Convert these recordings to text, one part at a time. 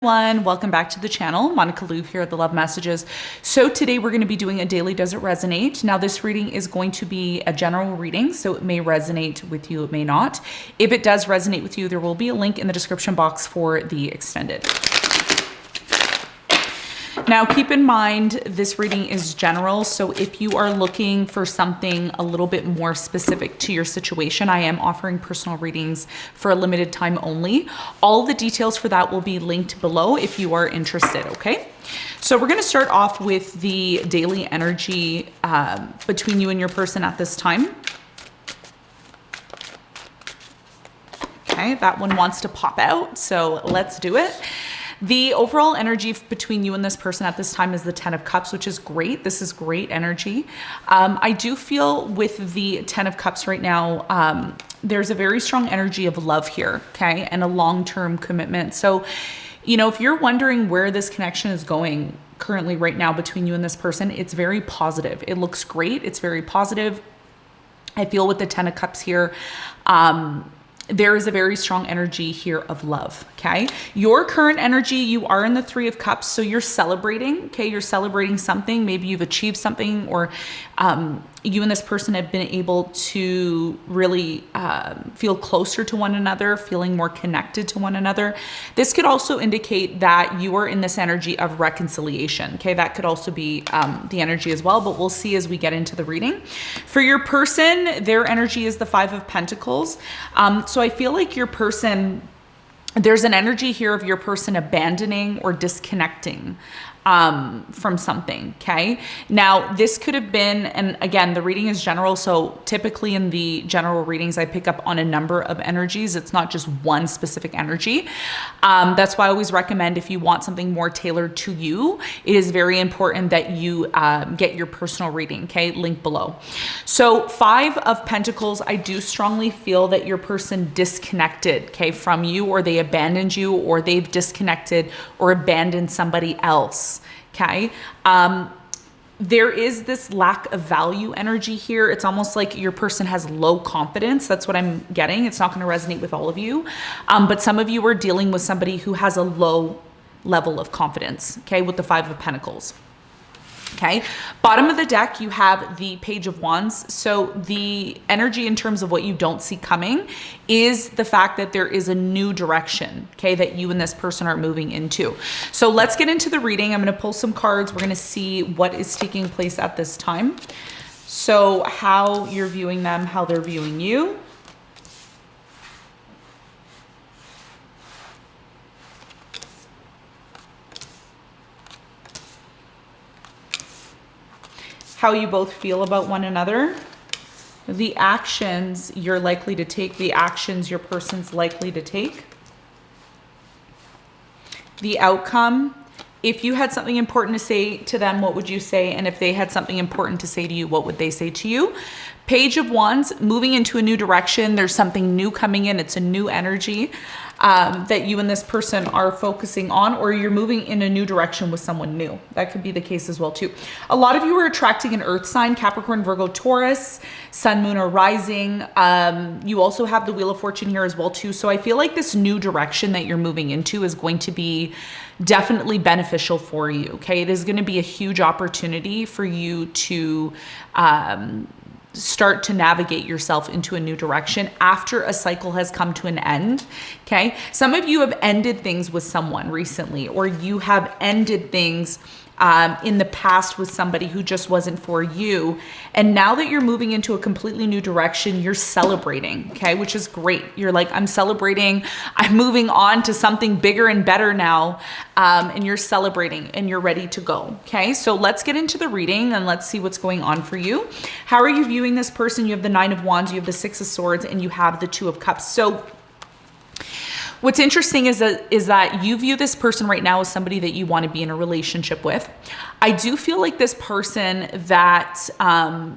Welcome back to the channel. Monica Louv here at the Love Messages. So today we're going to be doing a daily Does It Resonate. Now this reading is going to be a general reading, so it may resonate with you, it may not. If it does resonate with you, there will be a link in the description box for the extended. Now keep in mind this reading is general, so if you are looking for something a little bit more specific to your situation, I am offering personal readings for a limited time only. All the details for that will be linked below if you are interested, okay? So we're going to start off with the daily energy between you and your person at this time. Okay, that one wants to pop out, so let's do it. The overall energy between you and this person at this time is the Ten of Cups, which is great. This is great energy. I do feel with the Ten of Cups right now, there's a very strong energy of love here, okay, and a long-term commitment. So, you know, if you're wondering where this connection is going currently right now between you and this person, it's very positive. It looks great. It's very positive. I feel with the Ten of Cups here, there is a very strong energy here of love, okay? Your current energy, you are in the Three of Cups, so you're celebrating, okay? You're celebrating something. Maybe you've achieved something, or you and this person have been able to really feel closer to one another, feeling more connected to one another. This could also indicate that you are in this energy of reconciliation, okay? That could also be the energy as well, but we'll see as we get into the reading. For your person, their energy is the Five of Pentacles. So I feel like your person, there's an energy here of your person abandoning or disconnecting from something, okay? Now, this could have been, and again, the reading is general, so typically in the general readings, I pick up on a number of energies. It's not just one specific energy. That's why I always recommend if you want something more tailored to you, it is very important that you get your personal reading, okay? Link below. So Five of Pentacles, I do strongly feel that your person disconnected, okay, from you, or they abandoned you, or they've disconnected or abandoned somebody else. Okay. There is this lack of value energy here. It's almost like your person has low confidence. That's what I'm getting. It's not going to resonate with all of you. But some of you are dealing with somebody who has a low level of confidence. Okay. With the Five of Pentacles. Okay. Bottom of the deck, you have the Page of Wands. So the energy in terms of what you don't see coming is the fact that there is a new direction, okay, that you and this person are moving into. So let's get into the reading. I'm going to pull some cards. We're going to see what is taking place at this time. So how you're viewing them, how they're viewing you. How you both feel about one another, the actions you're likely to take, the actions your person's likely to take, the outcome. If you had something important to say to them, what would you say? And if they had something important to say to you, what would they say to you? Page of Wands, moving into a new direction. There's something new coming in. It's a new energy that you and this person are focusing on, or you're moving in a new direction with someone new. That could be the case as well too. A lot of you are attracting an earth sign, Capricorn, Virgo, Taurus, Sun, Moon, or Rising. You also have the Wheel of Fortune here as well too. So I feel like this new direction that you're moving into is going to be definitely beneficial for you. Okay. It is going to be a huge opportunity for you to start to navigate yourself into a new direction after a cycle has come to an end. Okay. Some of you have ended things with someone recently, or you have ended things in the past with somebody who just wasn't for you. And now that you're moving into a completely new direction, you're celebrating, okay, which is great. You're like, I'm celebrating, I'm moving on to something bigger and better now. And you're celebrating and you're ready to go. Okay. So let's get into the reading and let's see what's going on for you. How are you viewing this person? You have the Nine of Wands, you have the Six of Swords, and you have the Two of Cups. So what's interesting is that you view this person right now as somebody that you want to be in a relationship with. I do feel like this person that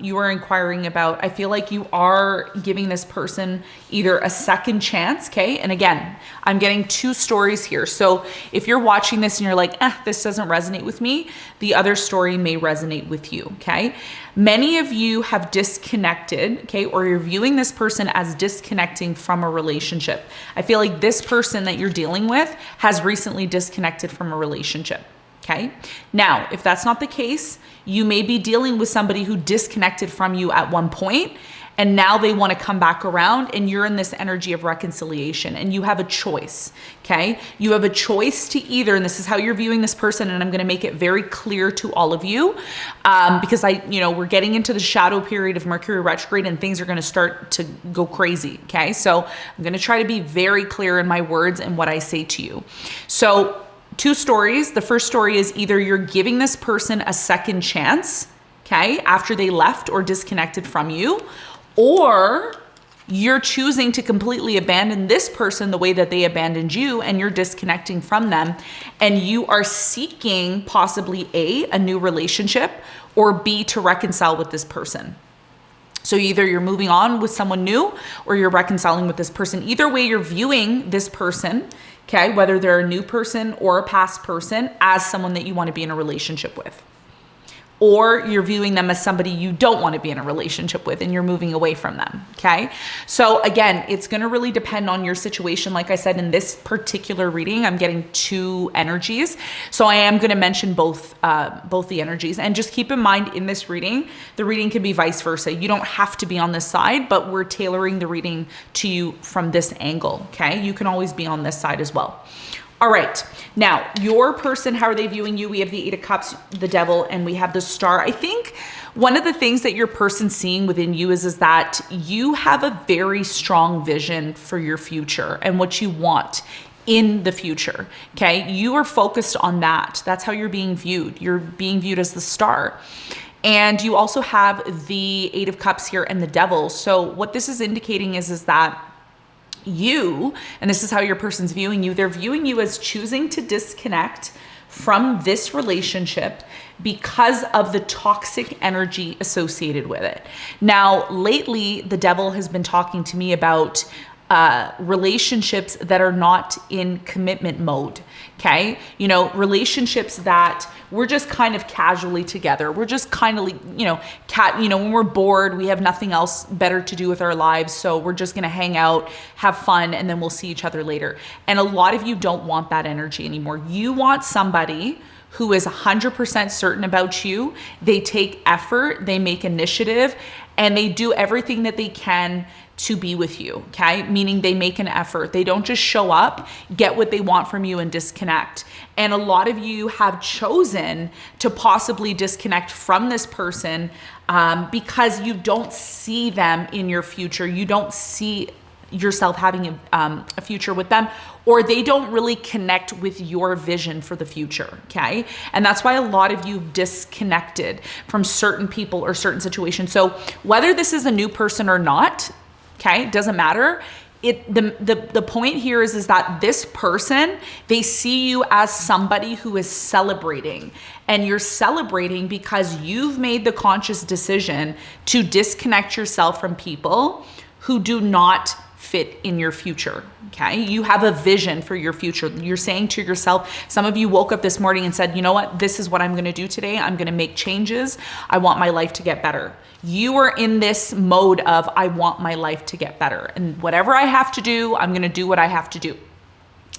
you are inquiring about, I feel like you are giving this person either a second chance, okay? And again, I'm getting two stories here. So if you're watching this and you're like, this doesn't resonate with me, the other story may resonate with you, okay? Many of you have disconnected, okay? Or you're viewing this person as disconnecting from a relationship. I feel like this person that you're dealing with has recently disconnected from a relationship. Okay. Now, if that's not the case, you may be dealing with somebody who disconnected from you at one point, and now they want to come back around, and you're in this energy of reconciliation, and you have a choice. Okay. You have a choice to either, and this is how you're viewing this person, and I'm going to make it very clear to all of you, because we're getting into the shadow period of Mercury retrograde, and things are going to start to go crazy. Okay. So I'm going to try to be very clear in my words and what I say to you. So, two stories. The first story is either you're giving this person a second chance, okay, after they left or disconnected from you, or you're choosing to completely abandon this person the way that they abandoned you, and you're disconnecting from them, and you are seeking possibly a new relationship, or B, to reconcile with this person. So either you're moving on with someone new, or you're reconciling with this person. Either way, you're viewing this person, okay, whether they're a new person or a past person, as someone that you want to be in a relationship with. Or you're viewing them as somebody you don't want to be in a relationship with, and you're moving away from them, okay? So again, it's going to really depend on your situation. Like I said, in this particular reading, I'm getting two energies. So I am going to mention both the energies. And just keep in mind, in this reading, the reading can be vice versa. You don't have to be on this side, but we're tailoring the reading to you from this angle, okay? You can always be on this side as well. All right, now your person, how are they viewing you? We have the Eight of Cups, the Devil, and we have the Star. I think one of the things that your person's seeing within you is that you have a very strong vision for your future and what you want in the future, okay? You are focused on that. That's how you're being viewed. You're being viewed as the Star. And you also have the Eight of Cups here and the Devil. So what this is indicating is that you, and this is how your person's viewing you, they're viewing you as choosing to disconnect from this relationship because of the toxic energy associated with it. Now, lately, the Devil has been talking to me about relationships that are not in commitment mode, okay? Relationships that we're just kind of casually together. We're just kind of, when we're bored, we have nothing else better to do with our lives. So we're just going to hang out, have fun, and then we'll see each other later. And a lot of you don't want that energy anymore. You want somebody who is 100% certain about you. They take effort, they make initiative, and they do everything that they can to be with you, okay? Meaning they make an effort. They don't just show up, get what they want from you, and disconnect. And a lot of you have chosen to possibly disconnect from this person because you don't see them in your future. You don't see yourself having a future with them, or they don't really connect with your vision for the future, okay? And that's why a lot of you disconnected from certain people or certain situations. So whether this is a new person or not, okay, it doesn't matter. The point here is that this person, they see you as somebody who is celebrating, and you're celebrating because you've made the conscious decision to disconnect yourself from people who do not fit in your future, okay? You have a vision for your future. You're saying to yourself, some of you woke up this morning and said, you know what, this is what I'm gonna do today. I'm gonna make changes. I want my life to get better. You are in this mode of, I want my life to get better. And whatever I have to do, I'm gonna do what I have to do.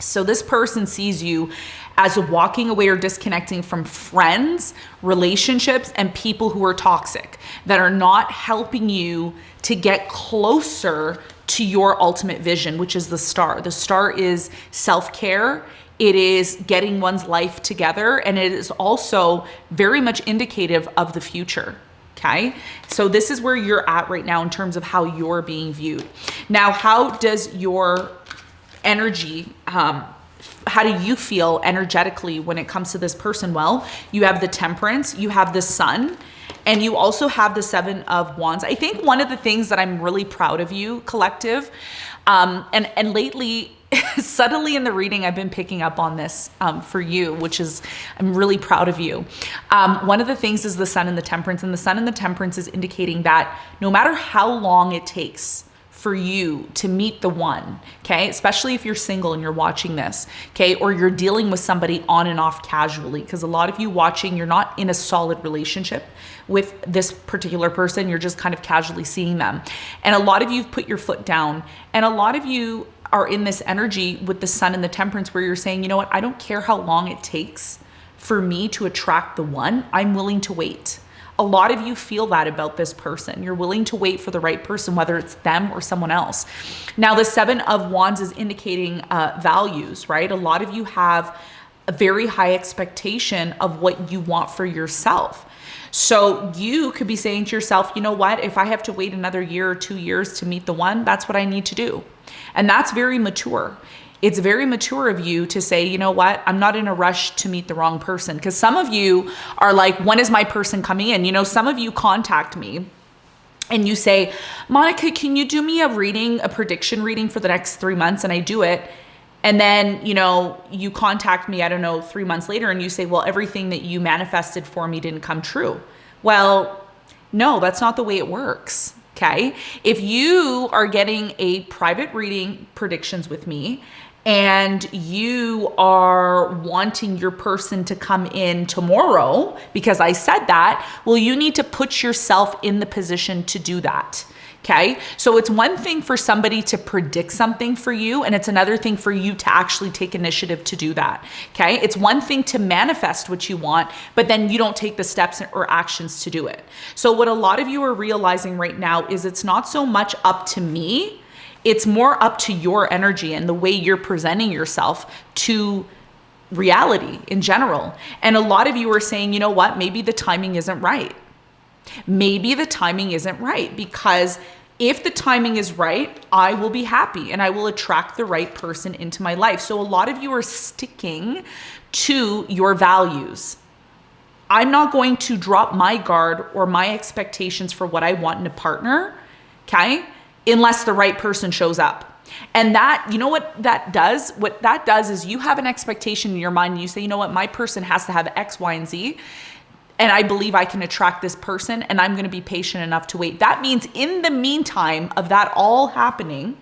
So this person sees you as walking away or disconnecting from friends, relationships, and people who are toxic, that are not helping you to get closer to your ultimate vision, which is the Star. The Star is self-care. It is getting one's life together, and it is also very much indicative of the future. Okay, so this is where you're at right now in terms of how you're being viewed. Now, how does your energy, how do you feel energetically when it comes to this person? Well, you have the Temperance, you have the Sun, and you also have the Seven of Wands. I think one of the things that I'm really proud of you, collective, and lately, subtly in the reading, I've been picking up on this for you, which is, I'm really proud of you. One of the things is the Sun and the Temperance, and the Sun and the Temperance is indicating that no matter how long it takes for you to meet the one, okay? Especially if you're single and you're watching this, okay? Or you're dealing with somebody on and off casually, because a lot of you watching, you're not in a solid relationship with this particular person. You're just kind of casually seeing them. And a lot of you have put your foot down, and a lot of you are in this energy with the Sun and the Temperance where you're saying, you know what, I don't care how long it takes for me to attract the one, I'm willing to wait. A lot of you feel that about this person. You're willing to wait for the right person, whether it's them or someone else. Now, the Seven of Wands is indicating values, right? A lot of you have a very high expectation of what you want for yourself. So you could be saying to yourself, you know what, if I have to wait another year or 2 years to meet the one, that's what I need to do. And that's very mature. It's very mature of you to say, you know what, I'm not in a rush to meet the wrong person. Because some of you are like, when is my person coming in? You know, some of you contact me and you say, Monica, can you do me a prediction reading for the next 3 months? And I do it. And then, you know, you contact me, I don't know, 3 months later and you say, well, everything that you manifested for me didn't come true. Well, no, that's not the way it works. Okay. If you are getting a private reading predictions with me and you are wanting your person to come in tomorrow because I said that, well, you need to put yourself in the position to do that. Okay. So it's one thing for somebody to predict something for you, and it's another thing for you to actually take initiative to do that. Okay. It's one thing to manifest what you want, but then you don't take the steps or actions to do it. So what a lot of you are realizing right now is it's not so much up to me. It's more up to your energy and the way you're presenting yourself to reality in general. And a lot of you are saying, you know what, maybe the timing isn't right. Maybe the timing isn't right, because if the timing is right, I will be happy and I will attract the right person into my life. So a lot of you are sticking to your values. I'm not going to drop my guard or my expectations for what I want in a partner, okay, unless the right person shows up. And that, you know what that does? What that does is you have an expectation in your mind and you say, you know what, my person has to have X, Y, and Z. And I believe I can attract this person and I'm going to be patient enough to wait. That means in the meantime of that all happening,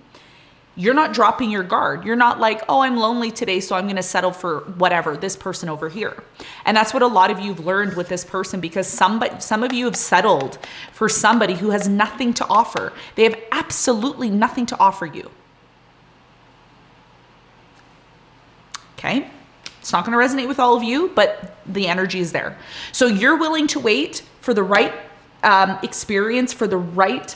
you're not dropping your guard. You're not like, oh, I'm lonely today, so I'm going to settle for whatever, this person over here. And that's what a lot of you have learned with this person, because some of you have settled for somebody who has nothing to offer. They have absolutely nothing to offer you. Okay? It's not going to resonate with all of you, but the energy is there. So you're willing to wait for the right experience, for the right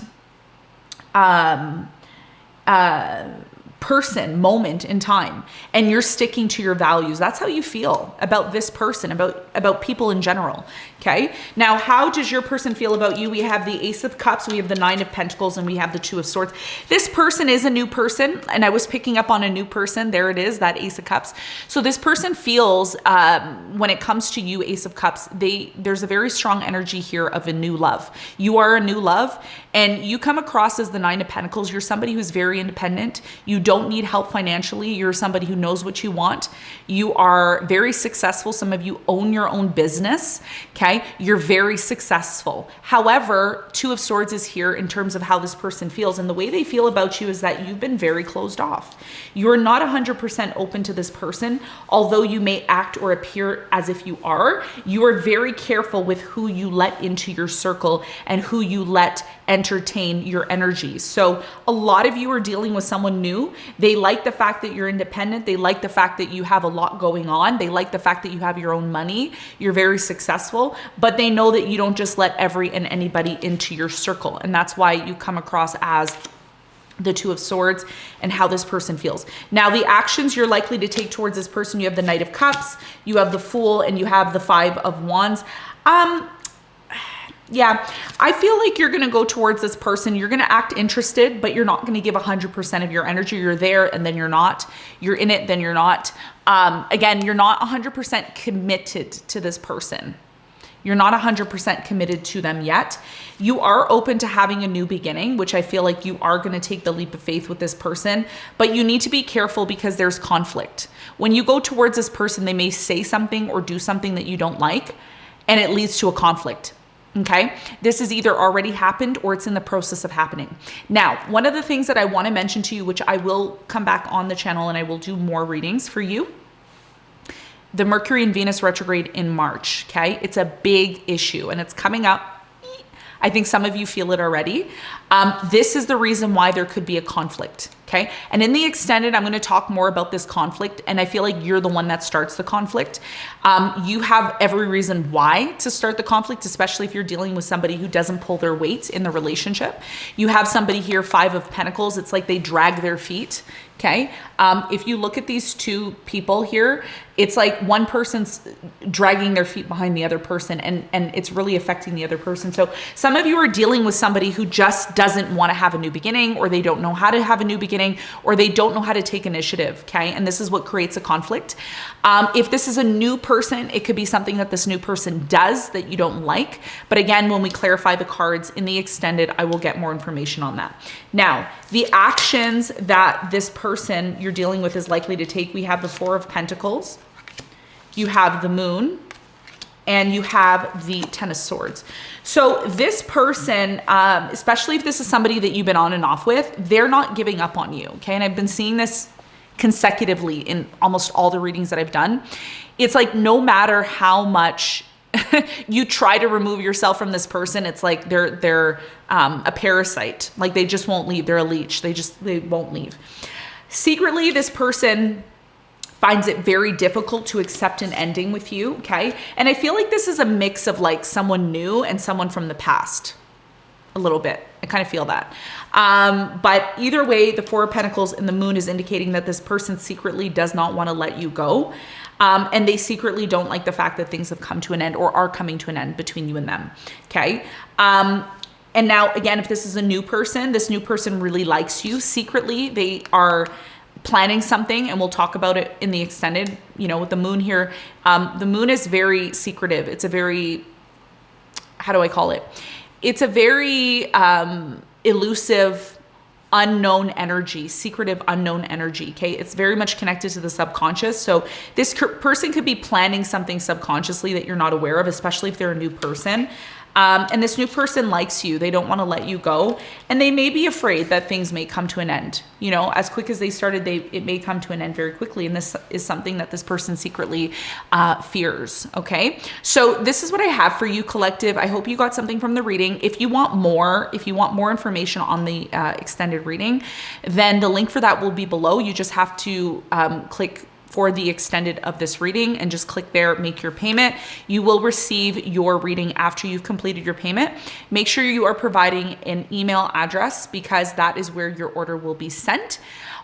person, moment in time, and you're sticking to your values. That's how you feel about this person, about people in general. Okay. Now, how does your person feel about you? We have the Ace of Cups, we have the Nine of Pentacles, and we have the Two of Swords. This person is a new person, and I was picking up on a new person. There it is, that Ace of Cups. So this person feels, when it comes to you, Ace of Cups, there's a very strong energy here of a new love. You are a new love, and you come across as the Nine of Pentacles. You're somebody who's very independent. You don't need help financially. You're somebody who knows what you want. You are very successful. Some of you own your own business. Okay. You're very successful. However, Two of Swords is here in terms of how this person feels. And the way they feel about you is that you've been very closed off. You're not 100% open to this person. Although you may act or appear as if you are very careful with who you let into your circle and who you let entertain your energies. So a lot of you are dealing with someone new. They like the fact that you're independent. They like the fact that you have a lot going on. They like the fact that you have your own money. You're very successful, but they know that you don't just let every and anybody into your circle. And that's why you come across as the Two of Swords and how this person feels. Now, the actions you're likely to take towards this person, you have the Knight of Cups, you have the Fool, and you have the Five of Wands. Yeah, I feel like you're going to go towards this person. You're going to act interested, but you're not going to give 100% of your energy. You're there and then you're not. You're in it, then you're not. Again, you're not 100% committed to this person. You're not 100% committed to them yet. You are open to having a new beginning, which I feel like you are going to take the leap of faith with this person, but you need to be careful because there's conflict. When you go towards this person, they may say something or do something that you don't like, and it leads to a conflict. Okay, this has either already happened or it's in the process of happening. Now, one of the things that I want to mention to you, which I will come back on the channel and I will do more readings for you, the Mercury and Venus retrograde in March. Okay, it's a big issue and it's coming up. I think some of you feel it already. This is the reason why there could be a conflict. Okay. And in the extended, I'm going to talk more about this conflict. And I feel like you're the one that starts the conflict. You have every reason why to start the conflict, especially if you're dealing with somebody who doesn't pull their weight in the relationship. You have somebody here, 5 of Pentacles. It's like they drag their feet. Okay. If you look at these two people here, it's like one person's dragging their feet behind the other person, and it's really affecting the other person. So some of you are dealing with somebody who just doesn't want to have a new beginning, or they don't know how to have a new beginning, or they don't know how to take initiative. Okay. And this is what creates a conflict. If this is a new person, it could be something that this new person does that you don't like. But again, when we clarify the cards in the extended, I will get more information on that. Now, the actions that this person you're dealing with is likely to take, we have the 4 of Pentacles, you have the Moon, and you have the 10 of Swords. So this person, especially if this is somebody that you've been on and off with, they're not giving up on you. Okay. And I've been seeing this consecutively in almost all the readings that I've done. It's like, no matter how much you try to remove yourself from this person, it's like they're a parasite. Like they just won't leave. They're a leech. They won't leave. Secretly, this person finds it very difficult to accept an ending with you. Okay. And I feel like this is a mix of like someone new and someone from the past. A little bit. I kind of feel that. But either way, the 4 of Pentacles and the Moon is indicating that this person secretly does not want to let you go. And they secretly don't like the fact that things have come to an end or are coming to an end between you and them. Okay. And now again, if this is a new person, this new person really likes you. Secretly, they are planning something, and we'll talk about it in the extended, you know, with the Moon here. The Moon is very secretive. It's a very, how do I call it? It's a very elusive, unknown energy, secretive, unknown energy. Okay. It's very much connected to the subconscious. So this person could be planning something subconsciously that you're not aware of, especially if they're a new person. And this new person likes you. They don't want to let you go. And they may be afraid that things may come to an end. You know, as quick as they started, it may come to an end very quickly. And this is something that this person secretly fears. Okay. So this is what I have for you, collective. I hope you got something from the reading. If you want more information on the extended reading, then the link for that will be below. You just have to click for the extended of this reading and just click there, make your payment. You will receive your reading after you've completed your payment. Make sure you are providing an email address, because that is where your order will be sent.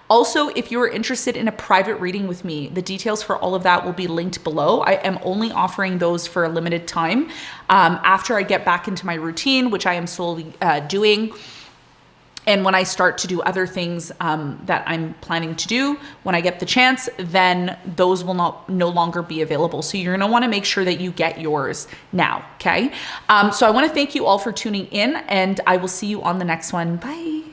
Also, if you're interested in a private reading with me, the details for all of that will be linked below. I am only offering those for a limited time after I get back into my routine, which I am slowly doing. And when I start to do other things that I'm planning to do, when I get the chance, then those will no longer be available. So you're gonna wanna make sure that you get yours now, okay? So I wanna thank you all for tuning in, and I will see you on the next one. Bye.